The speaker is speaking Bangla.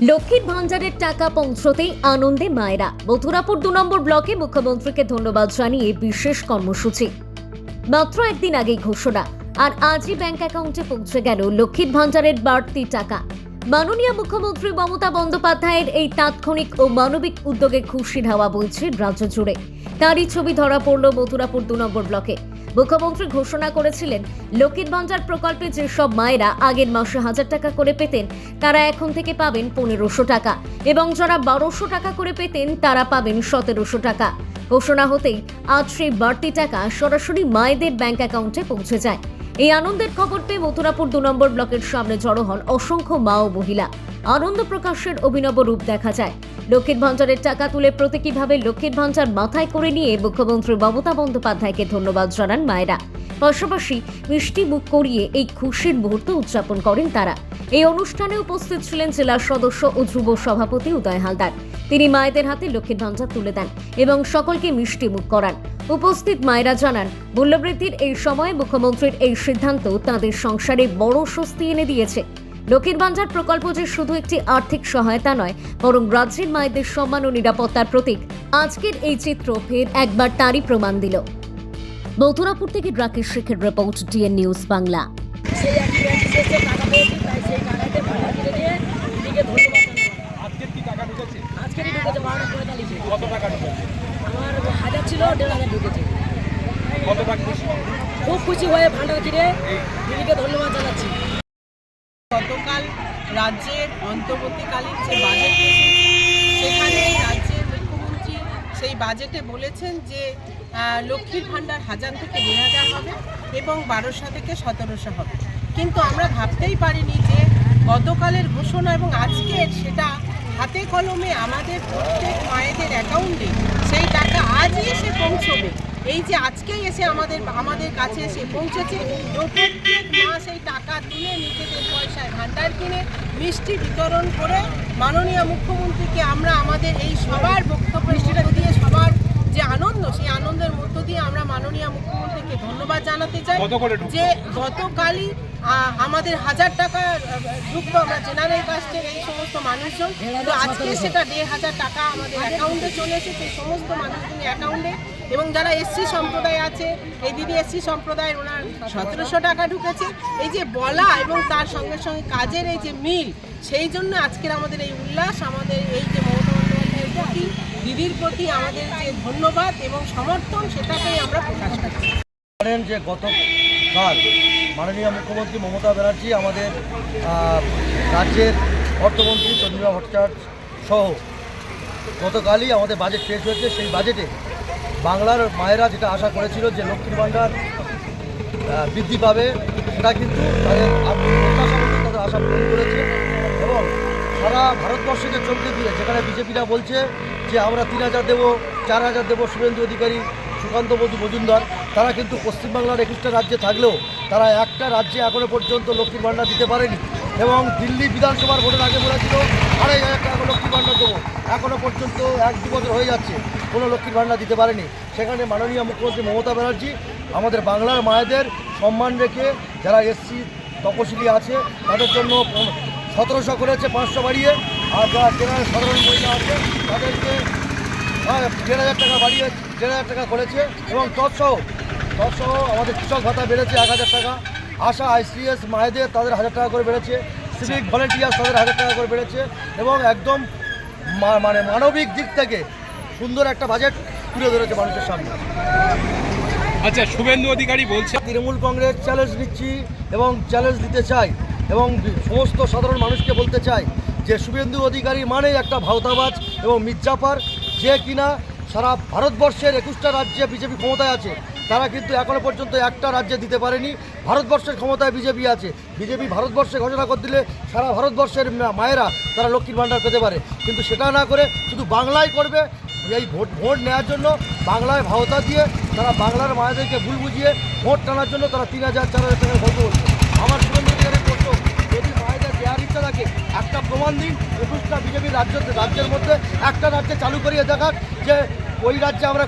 লক্ষ্মীর ভান্ডারের টাকা পৌঁছতেই আনন্দে মায়েরা। মথুরাপুর 2 নম্বর ব্লকে মুখ্যমন্ত্রীকে ধন্যবাদ জানিয়ে বিশেষ কর্মসূচি। মাত্র একদিন আগেই ঘোষণা, আর আজই ব্যাংক অ্যাকাউন্টে পৌঁছে গেল লক্ষ্মীর ভান্ডারের বাড়তি টাকা। মাননীয় মুখ্যমন্ত্রী মমতা বন্দ্যোপাধ্যায়ের এই তাৎক্ষণিক ও মানবিক উদ্যোগে খুশির হাওয়া বইছে রাজ্য জুড়ে। তারই ছবি ধরা পড়ল মথুরাপুর 2 নম্বর ব্লকে। মুখ্যমন্ত্রী ঘোষণা করেছিলেন, লক্ষ্মীর ভান্ডার প্রকল্পে যেসব মায়েরা আগের মাসে 1000 টাকা করে পেতেন তারা এখন থেকে পাবেন 1500 টাকা, এবং যারা 1200 টাকা করে পেতেন তারা পাবেন 1700 টাকা। ঘোষণা হতেই আজ সেই বাড়তি টাকা সরাসরি মায়েদের ব্যাংক অ্যাকাউন্টে পৌঁছে যায়। এই আনন্দের খবর পেয়ে মথুরাপুর 2 নম্বর ব্লকের সামনে জড়ো হন অসংখ্য মা ও মহিলা। আনন্দ প্রকাশের অভিনব রূপ দেখা যায়। লক্ষ্মীর ভান্ডারের টাকা তুলে প্রতীকীভাবে লক্ষ্মীর ভান্ডার মাথায় করে নিয়ে মুখ্যমন্ত্রী মমতা বন্দ্যোপাধ্যায়কে ধন্যবাদ জানান মায়েরা। পাশাপাশি মিষ্টি মুখ করিয়ে এই খুশির মুহূর্ত উদযাপন করেন তারা। এই অনুষ্ঠানে উপস্থিত ছিলেন জেলা সদস্য ও যুব সভাপতি উদয় হালদার। তিনি মায়েদের হাতে লক্ষ্মীর ভান্ডার তুলে দেন এবং সকলকে মিষ্টি মুখ করান। উপস্থিত মায়েরা জানান, মূল্যবৃদ্ধির এই সময়ে মুখ্যমন্ত্রীর এই সিদ্ধান্ত তাদের সংসারে বড় স্বস্তি এনে দিয়েছে। লক্ষ্মীর ভান্ডার প্রকল্প যে শুধু একটি আর্থিক সহায়তা নয়, বরং রাজ্যের মায়েদের সম্মান ও নিরাপত্তার প্রতীক। আজকের এই চিত্র ফের একবার তারই প্রমাণ দিল। মথুরাপুর থেকে রাকেশ শেখের রিপোর্ট, ডিএন নিউজ বাংলা। খুব খুশি হয়ে ভান্ডার কিনে দিদিকে ধন্যবাদ জানাচ্ছি। গতকাল রাজ্যের অন্তর্বর্তীকালীন যে বাজেট সেখানে রাজ্যের মুখ্যমন্ত্রী সেই বাজেটে বলেছেন যে লক্ষ্মীর ভান্ডার 1000 থেকে 2000 হবে এবং 1200 থেকে 1700 হবে। কিন্তু আমরা ভাবতেই পারিনি যে গতকালের ঘোষণা এবং আজকের সেটা হাতে কলমে আমাদের প্রত্যেক মায়েদের অ্যাকাউন্টে সেই টাকা আজই এসে পৌঁছবে। এই যে আজকেই এসে আমাদের কাছে এসে পৌঁছেছে, প্রত্যেক মাস এই টাকা তুলে নিজেদের পয়সায় ভান্ডার কিনে মিষ্টি বিতরণ করে মাননীয় মুখ্যমন্ত্রীকে আমরা আমাদের এই সবার বক্তব্যের মধ্য দিয়ে সবার যে আনন্দ, সেই আনন্দের মধ্য দিয়ে আমরা মাননীয় মুখ্যমন্ত্রীকে ধন্যবাদ জানাতে চাই যে গতকালই আমাদের 1000 টাকা ঢুকতো আমরা জেনারেল কাস্টের এই সমস্ত মানুষজন, তো আজকে সেটা 1500 টাকা আমাদের অ্যাকাউন্টে চলে এসেছে, সেই সমস্ত মানুষজনের অ্যাকাউন্টে। এবং যারা এসসি সম্প্রদায় আছে, এই দিদি এসসি সম্প্রদায়ের ওনার 1700 টাকা ঢুকেছে। এই যে বলা এবং তার সঙ্গে সঙ্গে কাজের এই যে মিল, সেই জন্য আজকের আমাদের এই উল্লাস, আমাদের এই যে মমতা বন্দ্যোপাধ্যায়ের প্রতি, দিদির প্রতি আমাদের যে ধন্যবাদ এবং সমর্থন, সেটাকেই আমরা প্রকাশ করছি। জানেন যে গতকাল মাননীয় মুখ্যমন্ত্রী মমতা ব্যানার্জি আমাদের রাজ্যের অর্থমন্ত্রী চন্দ্রিমা ভট্টাচার্য সহ গতকালই আমাদের বাজেট পেশ হয়েছে। সেই বাজেটে বাংলার মায়েরা যেটা আশা করেছিল যে লক্ষ্মীর ভান্ডার বৃদ্ধি পাবে, সেটা কিন্তু তাদের তাদের আশা পূরণ করেছে। এবং সারা ভারতবর্ষকে চমকে দিয়ে যেখানে বিজেপিরা বলছে যে আমরা 3000 দেবো, 4000 দেবো, শুভেন্দু অধিকারী, সুকান্ত মজুমদার, তারা কিন্তু পশ্চিমবাংলার 21টা রাজ্যে থাকলেও তারা একটা রাজ্যে এখনও পর্যন্ত লক্ষ্মীর ভান্ডার দিতে পারেনি। এবং দিল্লি বিধানসভার ভোটের আগে বলেছিল 2500 টাকা লক্ষ্মীর ভান্ডার দেবো, এখনও পর্যন্ত 1-2 বছর হয়ে যাচ্ছে কোনো লক্ষ্মীর ভান্ডার দিতে পারেনি। সেখানে মাননীয় মুখ্যমন্ত্রী মমতা ব্যানার্জি আমাদের বাংলার মায়েদের সম্মান রেখে যারা এসসি তপশিলি আছে তাদের জন্য 1700 করেছে, 500 বাড়িয়ে। আর যারা জেনারেল সাধারণ মহিলা আছে তাদেরকে 1000 টাকা বাড়িয়ে 1000 টাকা করেছে। এবং তৎসহ আমাদের কৃষক ভাতা বেড়েছে 1000 টাকা। আশা আইসিএস মায়েদের তাদের 1000 টাকা করে বেড়েছে। সিভিক ভলেন্টিয়ার্স তাদের 1000 টাকা করে বেড়েছে। এবং একদম মানবিক দিক থেকে সুন্দর একটা বাজেট তুলে ধরেছে মানুষের সামনে। আচ্ছা, শুভেন্দু অধিকারী বলছে তৃণমূল কংগ্রেস চ্যালেঞ্জ নিচ্ছি এবং চ্যালেঞ্জ দিতে চাই এবং সমস্ত সাধারণ মানুষকে বলতে চাই যে শুভেন্দু অধিকারী মানেই একটা ভাওতাবাজ এবং মির্জাফর, যে কিনা সারা ভারতবর্ষের 21টা রাজ্যে বিজেপি ক্ষমতায় আছে, তারা কিন্তু এখনও পর্যন্ত একটা রাজ্যে দিতে পারেনি। ভারতবর্ষের ক্ষমতায় বিজেপি আছে, বিজেপি ভারতবর্ষে ঘোষণা করে দিলে সারা ভারতবর্ষের মায়েরা তারা লক্ষ্মীর ভান্ডার পেতে পারে। কিন্তু সেটা না করে শুধু বাংলায় করবে, এই ভোট নেওয়ার জন্য বাংলায় ভাওতা দিয়ে তারা বাংলার মায়েদেরকে ভুল বুঝিয়ে ভোট টানার জন্য তারা 3000-4000 টাকা ভোট বলছে। আমার শুভেন্দু অধিকারী করতো, যদি মায়েদের দেওয়ার ইচ্ছা থাকে একটা প্রমাণ দিন 21টা বিজেপির রাজ্যের মধ্যে একটা রাজ্যে চালু করিয়ে দেখাক যে ওই রাজ্যে আমরা